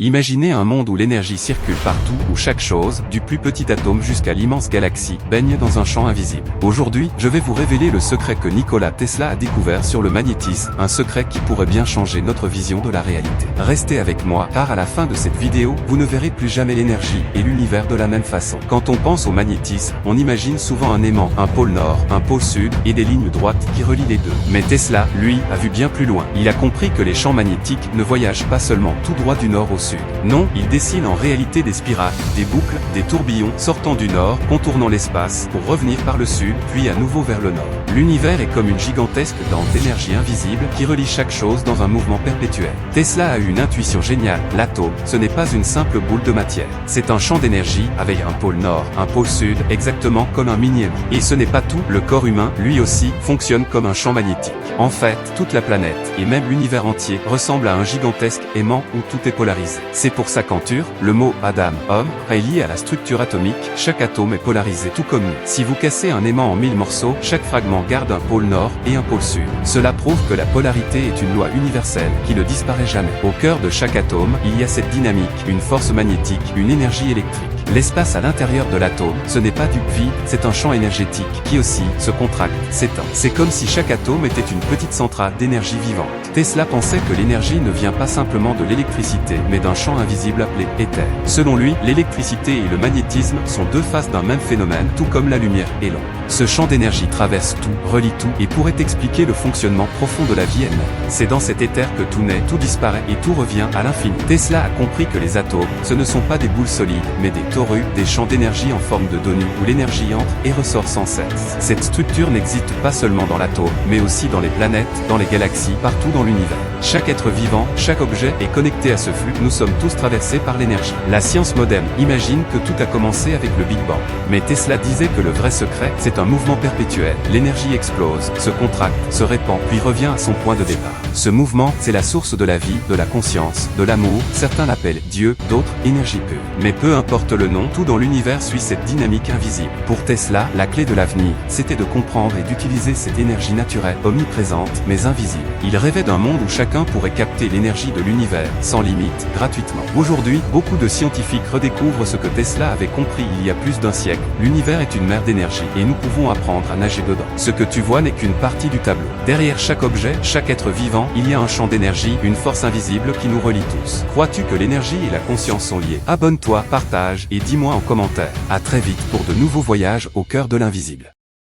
Imaginez un monde où l'énergie circule partout, où chaque chose, du plus petit atome jusqu'à l'immense galaxie, baigne dans un champ invisible. Aujourd'hui, je vais vous révéler le secret que Nikola Tesla a découvert sur le magnétisme, un secret qui pourrait bien changer notre vision de la réalité. Restez avec moi, car à la fin de cette vidéo, vous ne verrez plus jamais l'énergie et l'univers de la même façon. Quand on pense au magnétisme, on imagine souvent un aimant, un pôle nord, un pôle sud, et des lignes droites qui relient les deux. Mais Tesla, lui, a vu bien plus loin. Il a compris que les champs magnétiques ne voyagent pas seulement tout droit du nord au sud. Non, il dessine en réalité des spirales, des boucles, des tourbillons sortant du nord, contournant l'espace, pour revenir par le sud, puis à nouveau vers le nord. L'univers est comme une gigantesque dent d'énergie invisible qui relie chaque chose dans un mouvement perpétuel. Tesla a eu une intuition géniale, l'atome, ce n'est pas une simple boule de matière. C'est un champ d'énergie, avec un pôle nord, un pôle sud, exactement comme un mini-aimant. Et ce n'est pas tout, le corps humain, lui aussi, fonctionne comme un champ magnétique. En fait, toute la planète, et même l'univers entier, ressemble à un gigantesque aimant où tout est polarisé. C'est pour ça qu'en turc, le mot Adam, homme, est lié à la structure atomique, chaque atome est polarisé tout comme nous. Si vous cassez un aimant en 1000 morceaux, chaque fragment garde un pôle nord et un pôle sud. Cela prouve que la polarité est une loi universelle, qui ne disparaît jamais. Au cœur de chaque atome, il y a cette dynamique, une force magnétique, une énergie électrique. L'espace à l'intérieur de l'atome, ce n'est pas du vide, c'est un champ énergétique, qui aussi, se contracte, s'éteint. C'est comme si chaque atome était une petite centrale d'énergie vivante. Tesla pensait que l'énergie ne vient pas simplement de l'électricité, mais d'un champ invisible appelé éther. Selon lui, l'électricité et le magnétisme sont deux faces d'un même phénomène, tout comme la lumière et l'ombre. Ce champ d'énergie traverse tout, relie tout, et pourrait expliquer le fonctionnement profond de la vie elle-même. C'est dans cet éther que tout naît, tout disparaît et tout revient à l'infini. Tesla a compris que les atomes, ce ne sont pas des boules solides, mais des torus, des champs d'énergie en forme de donut, où l'énergie entre et ressort sans cesse. Cette structure n'existe pas seulement dans l'atome, mais aussi dans les planètes, dans les galaxies, partout dans l'univers. Chaque être vivant, chaque objet est connecté à ce flux, nous sommes tous traversés par l'énergie. La science moderne imagine que tout a commencé avec le Big Bang. Mais Tesla disait que le vrai secret, c'est un mouvement perpétuel. L'énergie explose, se contracte, se répand, puis revient à son point de départ. Ce mouvement, c'est la source de la vie, de la conscience, de l'amour, certains l'appellent Dieu, d'autres énergie pure. Mais peu importe le nom, tout dans l'univers suit cette dynamique invisible. Pour Tesla, la clé de l'avenir, c'était de comprendre et d'utiliser cette énergie naturelle, omniprésente, mais invisible. Il rêvait d'un monde où chacun pourrait capter l'énergie de l'univers, sans limite, gratuitement. Aujourd'hui, beaucoup de scientifiques redécouvrent ce que Tesla avait compris il y a plus d'un siècle. L'univers est une mer d'énergie, et nous pouvons apprendre à nager dedans. Ce que tu vois n'est qu'une partie du tableau. Derrière chaque objet, chaque être vivant, il y a un champ d'énergie, une force invisible qui nous relie tous. Crois-tu que l'énergie et la conscience sont liées? Abonne-toi, partage, et dis-moi en commentaire. À très vite pour de nouveaux voyages au cœur de l'invisible.